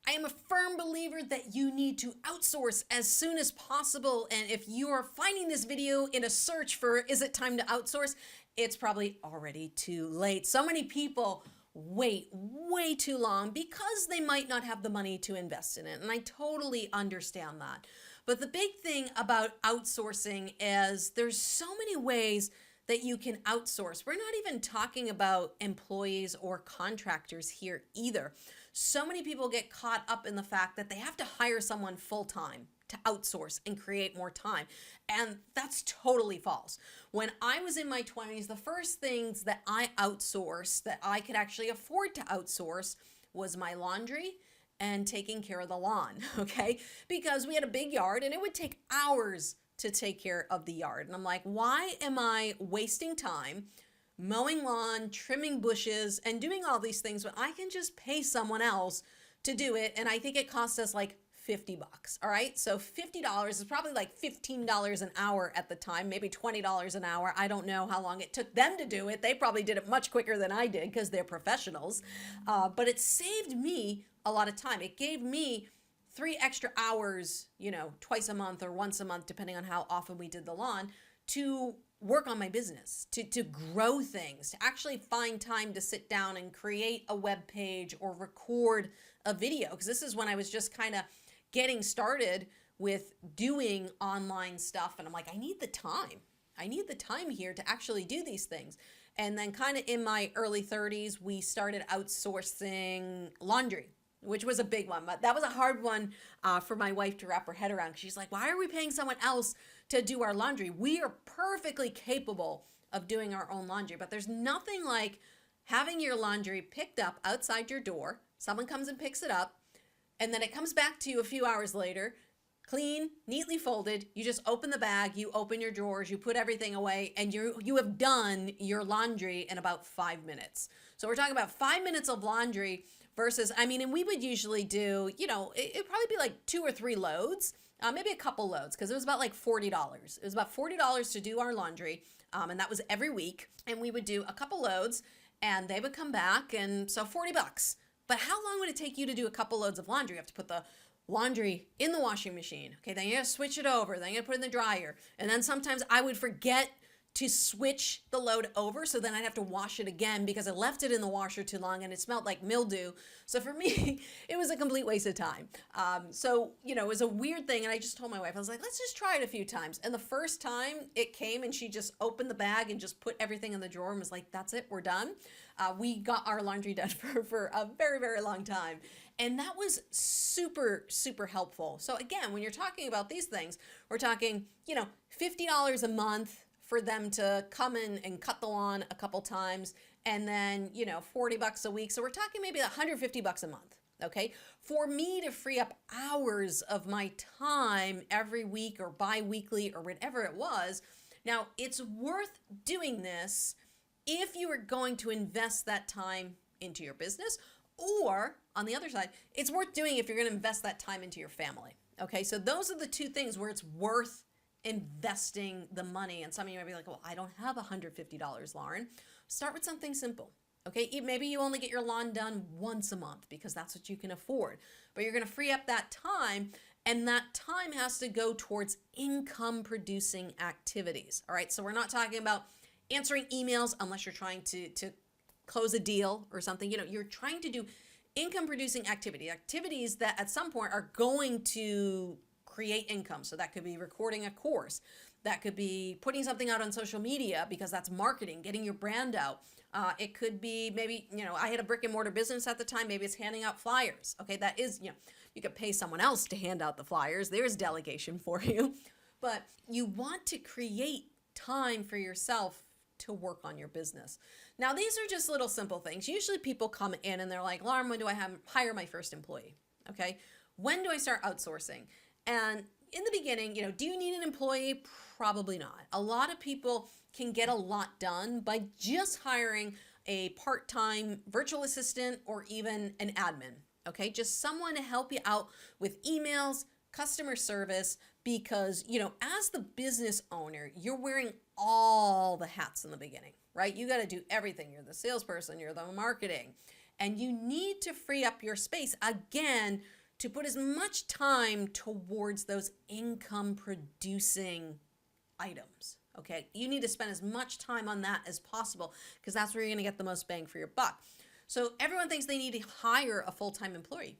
I am a firm believer that you need to outsource as soon as possible. And if you are finding this video in a search for, is it time to outsource? It's probably already too late. So many people wait way too long because they might not have the money to invest in it. And I totally understand that. But the big thing about outsourcing is there's so many ways that you can outsource. We're not even talking about employees or contractors here either. So many people get caught up in the fact that they have to hire someone full-time to outsource and create more time. And that's totally false. When I was in my 20s, the first things that I outsourced that I could actually afford to outsource was my laundry and taking care of the lawn, okay? Because we had a big yard and it would take hours to take care of the yard. And I'm like, why am I wasting time mowing lawn, trimming bushes, and doing all these things when I can just pay someone else to do it? And I think it cost us like 50 bucks, all right? So $50 is probably like $15 an hour at the time, maybe $20 an hour. I don't know how long it took them to do it. They probably did it much quicker than I did because they're professionals. But it saved me a lot of time. It gave me 3 extra hours, twice a month or once a month, depending on how often we did the lawn, to work on my business, to grow things, to actually find time to sit down and create a web page or record a video. Because this is when I was just kind of getting started with doing online stuff. And I'm like, I need the time. I need the time here to actually do these things. And then kind of in my early 30s, we started outsourcing laundry, which was a big one. But that was a hard one for my wife to wrap her head around. She's like, why are we paying someone else to do our laundry? We are perfectly capable of doing our own laundry, but there's nothing like having your laundry picked up outside your door. Someone comes and picks it up, and then it comes back to you a few hours later, clean, neatly folded. You just open the bag, you open your drawers, you put everything away, and you have done your laundry in about 5 minutes. So we're talking about 5 minutes of laundry versus, and we would usually do, it'd probably be like 2 or 3 loads, maybe a couple loads, because it was about like $40. It was about $40 to do our laundry, and that was every week. And we would do a couple loads, and they would come back, and so 40 bucks. But how long would it take you to do a couple loads of laundry? You have to put the laundry in the washing machine. Okay, then you have to switch it over. Then you have to put it in the dryer. And then sometimes I would forget to switch the load over, so then I'd have to wash it again because I left it in the washer too long and it smelled like mildew. So for me, it was a complete waste of time. It was a weird thing, and I just told my wife, I was like, let's just try it a few times. And the first time it came and she just opened the bag and just put everything in the drawer and was like, that's it, we're done. We got our laundry done for a very, very long time. And that was super, super helpful. So again, when you're talking about these things, we're talking, $50 a month for them to come in and cut the lawn a couple times, and then, 40 bucks a week. So we're talking maybe 150 bucks a month. Okay. For me to free up hours of my time every week or bi-weekly or whatever it was. Now it's worth doing this if you are going to invest that time into your business, or on the other side, it's worth doing if you're going to invest that time into your family. Okay. So those are the two things where it's worth investing the money. And some of you might be like, well, I don't have $150, Lauren. Start with something simple. Okay, maybe you only get your lawn done once a month because that's what you can afford, but you're going to free up that time, and that time has to go towards income producing activities. All right, so we're not talking about answering emails unless you're trying to close a deal or something. You're trying to do income producing activities that at some point are going to create income. So that could be recording a course. That could be putting something out on social media because that's marketing, getting your brand out. It could be maybe, I had a brick and mortar business at the time. Maybe it's handing out flyers. Okay, that is, you could pay someone else to hand out the flyers. There's delegation for you. But you want to create time for yourself to work on your business. Now, these are just little simple things. Usually people come in and they're like, Lauren, when do I hire my first employee? Okay, when do I start outsourcing? And in the beginning, do you need an employee? Probably not. A lot of people can get a lot done by just hiring a part-time virtual assistant or even an admin. Okay, just someone to help you out with emails, customer service, because, as the business owner, you're wearing all the hats in the beginning, right? You got to do everything. You're the salesperson, you're the marketing. And you need to free up your space again to put as much time towards those income producing items. Okay, you need to spend as much time on that as possible because that's where you're going to get the most bang for your buck. So everyone thinks they need to hire a full-time employee.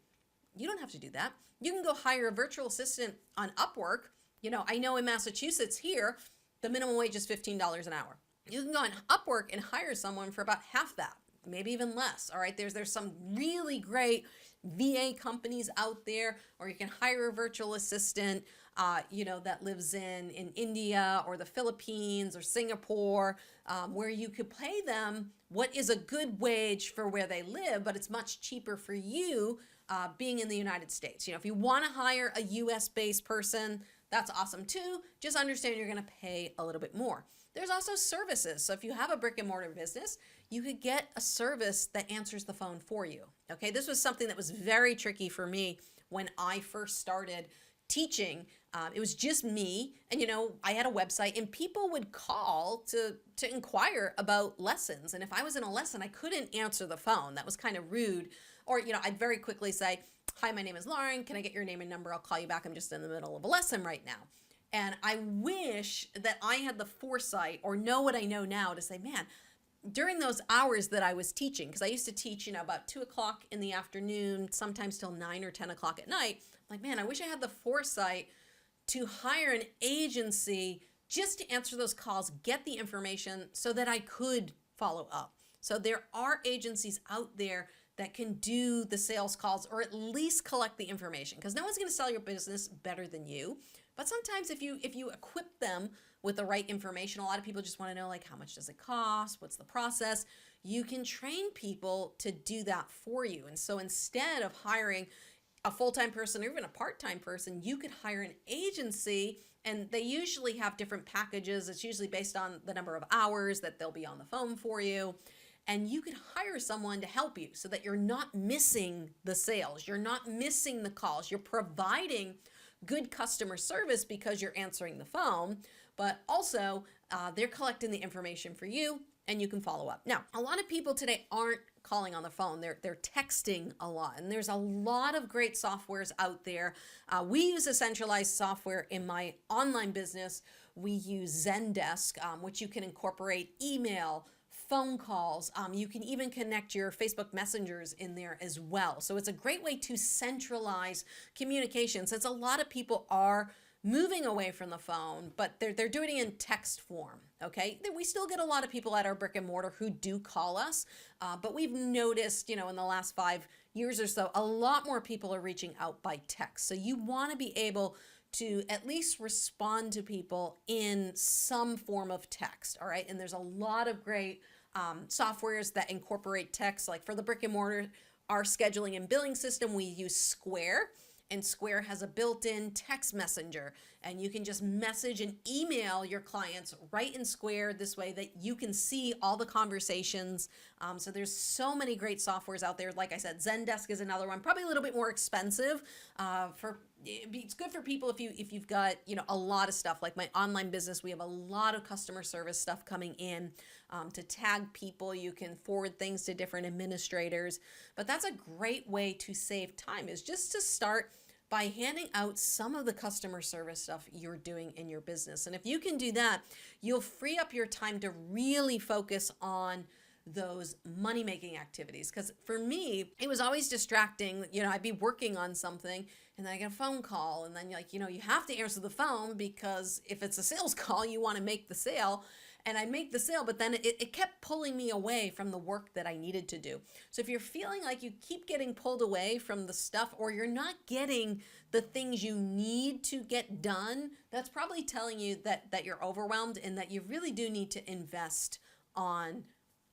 You don't have to do that. You can go hire a virtual assistant on Upwork. You know, I know in Massachusetts here, the minimum wage is $15 an hour. You can go on Upwork and hire someone for about half that, maybe even less. All right, there's some really great VA companies out there, or you can hire a virtual assistant, that lives in India or the Philippines or Singapore, where you could pay them what is a good wage for where they live, but it's much cheaper for you being in the United States. You know, if you want to hire a US-based person, that's awesome too. Just understand you're going to pay a little bit more. There's also services. So if you have a brick and mortar business, you could get a service that answers the phone for you. Okay, this was something that was very tricky for me when I first started teaching. It was just me, and I had a website, and people would call to inquire about lessons. And if I was in a lesson, I couldn't answer the phone. That was kind of rude. Or I'd very quickly say, "Hi, my name is Lauren. Can I get your name and number? I'll call you back. I'm just in the middle of a lesson right now." And I wish that I had the foresight or know what I know now to say, man, during those hours that I was teaching, because I used to teach, about 2 o'clock in the afternoon, sometimes till 9 or 10 o'clock at night. Like, man, I wish I had the foresight to hire an agency just to answer those calls, get the information so that I could follow up. So there are agencies out there that can do the sales calls or at least collect the information, because no one's going to sell your business better than you. But sometimes if you equip them with the right information, a lot of people just want to know, like, how much does it cost? What's the process? You can train people to do that for you. And so instead of hiring a full-time person or even a part-time person, you could hire an agency, and they usually have different packages. It's usually based on the number of hours that they'll be on the phone for you. And you could hire someone to help you so that you're not missing the sales. You're not missing the calls. You're providing good customer service because you're answering the phone, but also they're collecting the information for you and you can follow up. Now, a lot of people today aren't calling on the phone. They're texting a lot, and there's a lot of great softwares out there. We use a centralized software in my online business. We use Zendesk, which you can incorporate email, phone calls. You can even connect your Facebook messengers in there as well. So it's a great way to centralize communication, since a lot of people are moving away from the phone, but they're doing it in text form. Okay, we still get a lot of people at our brick and mortar who do call us, but we've noticed, in the last 5 years or so, a lot more people are reaching out by text. So you want to be able to at least respond to people in some form of text. All right, and there's a lot of great softwares that incorporate text. Like for the brick and mortar, our scheduling and billing system, we use Square. And Square has a built-in text messenger, and you can just message and email your clients right in Square, this way that you can see all the conversations. So there's so many great softwares out there. Like I said, Zendesk is another one, probably a little bit more expensive. It's good for people if you've got a lot of stuff. Like my online business, we have a lot of customer service stuff coming in to tag people. You can forward things to different administrators, but that's a great way to save time, is just to start by handing out some of the customer service stuff you're doing in your business. And if you can do that, you'll free up your time to really focus on those money-making activities. Because for me, it was always distracting. I'd be working on something and then I get a phone call, and then you have to answer the phone, because if it's a sales call, you want to make the sale. And I'd make the sale, but then it kept pulling me away from the work that I needed to do. So if you're feeling like you keep getting pulled away from the stuff, or you're not getting the things you need to get done, that's probably telling you that you're overwhelmed and that you really do need to invest on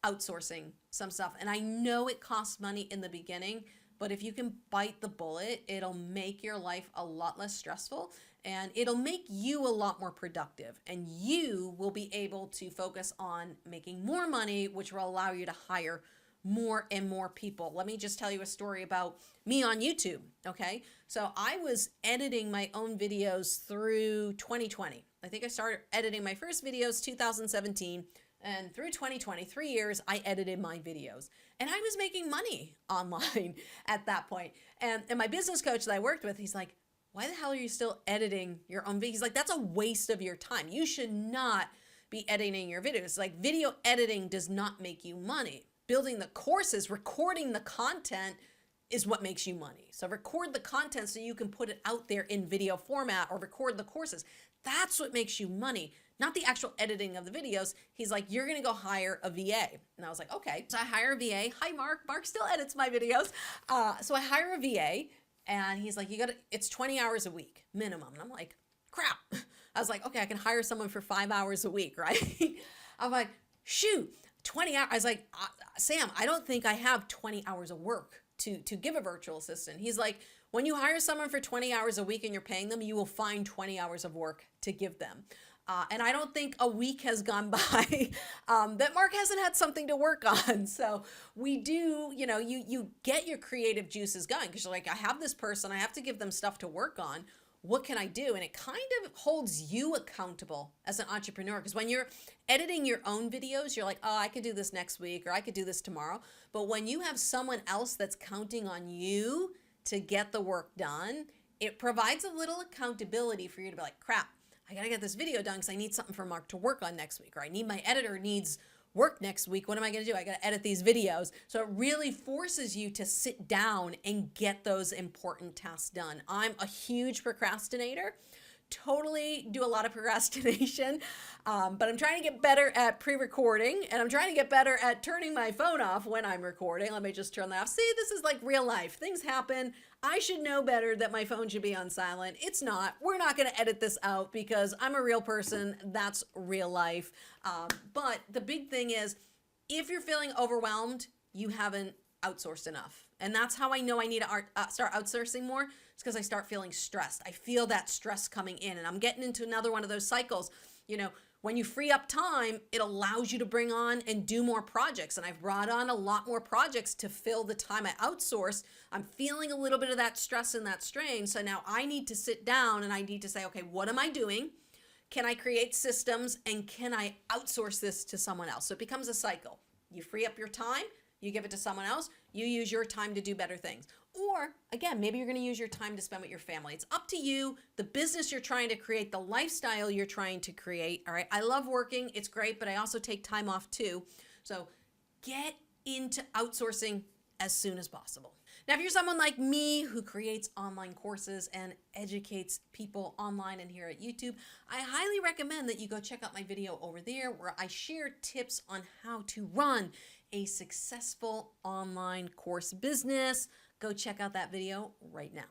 outsourcing some stuff. And I know it costs money in the beginning, but if you can bite the bullet, it'll make your life a lot less stressful, and it'll make you a lot more productive, and you will be able to focus on making more money, which will allow you to hire more and more people. Let me just tell you a story about me on YouTube. Okay, so I was editing my own videos through 2020. I think I started editing my first videos 2017. And through 2020, 3 years, I edited my videos. And I was making money online at that point. And my business coach that I worked with, he's like, why the hell are you still editing your own videos? He's like, that's a waste of your time. You should not be editing your videos. Like, video editing does not make you money. Building the courses, recording the content is what makes you money. So record the content so you can put it out there in video format, or record the courses. That's what makes you money, not the actual editing of the videos. He's like, you're going to go hire a VA. And I was like, okay. So I hire a VA. Hi, Mark. Mark still edits my videos. So I hire a VA, and he's like, it's 20 hours a week minimum. And I'm like, crap. I was like, okay, I can hire someone for 5 hours a week, right? I'm like, shoot, 20 hours. I was like, Sam, I don't think I have 20 hours of work to give a virtual assistant. He's like, when you hire someone for 20 hours a week and you're paying them, you will find 20 hours of work to give them. And I don't think a week has gone by that Mark hasn't had something to work on. So we do, you get your creative juices going, because you're like, I have this person, I have to give them stuff to work on. What can I do? And it kind of holds you accountable as an entrepreneur, because when you're editing your own videos, you're like, oh, I could do this next week, or I could do this tomorrow. But when you have someone else that's counting on you to get the work done, it provides a little accountability for you to be like, crap, I got to get this video done because I need something for Mark to work on next week, or I need, my editor needs work next week. What am I going to do? I got to edit these videos. So it really forces you to sit down and get those important tasks done. I'm a huge procrastinator. Totally do a lot of procrastination, but I'm trying to get better at pre-recording, and I'm trying to get better at turning my phone off when I'm recording. Let me just turn that off. See, this is like real life. Things happen. I should know better that my phone should be on silent. It's not. We're not going to edit this out because I'm a real person. That's real life. But the big thing is, if you're feeling overwhelmed, you haven't outsourced enough. And that's how I know I need to start outsourcing more. It's because I start feeling stressed. I feel that stress coming in, and I'm getting into another one of those cycles. When you free up time, it allows you to bring on and do more projects. And I've brought on a lot more projects to fill the time I outsource. I'm feeling a little bit of that stress and that strain. So now I need to sit down and I need to say, okay, what am I doing? Can I create systems, and can I outsource this to someone else? So it becomes a cycle. You free up your time, you give it to someone else, you use your time to do better things. Or again, maybe you're going to use your time to spend with your family. It's up to you, the business you're trying to create, the lifestyle you're trying to create. All right. I love working. It's great, but I also take time off too. So get into outsourcing as soon as possible. Now, if you're someone like me who creates online courses and educates people online and here at YouTube, I highly recommend that you go check out my video over there where I share tips on how to run a successful online course business. Go check out that video right now.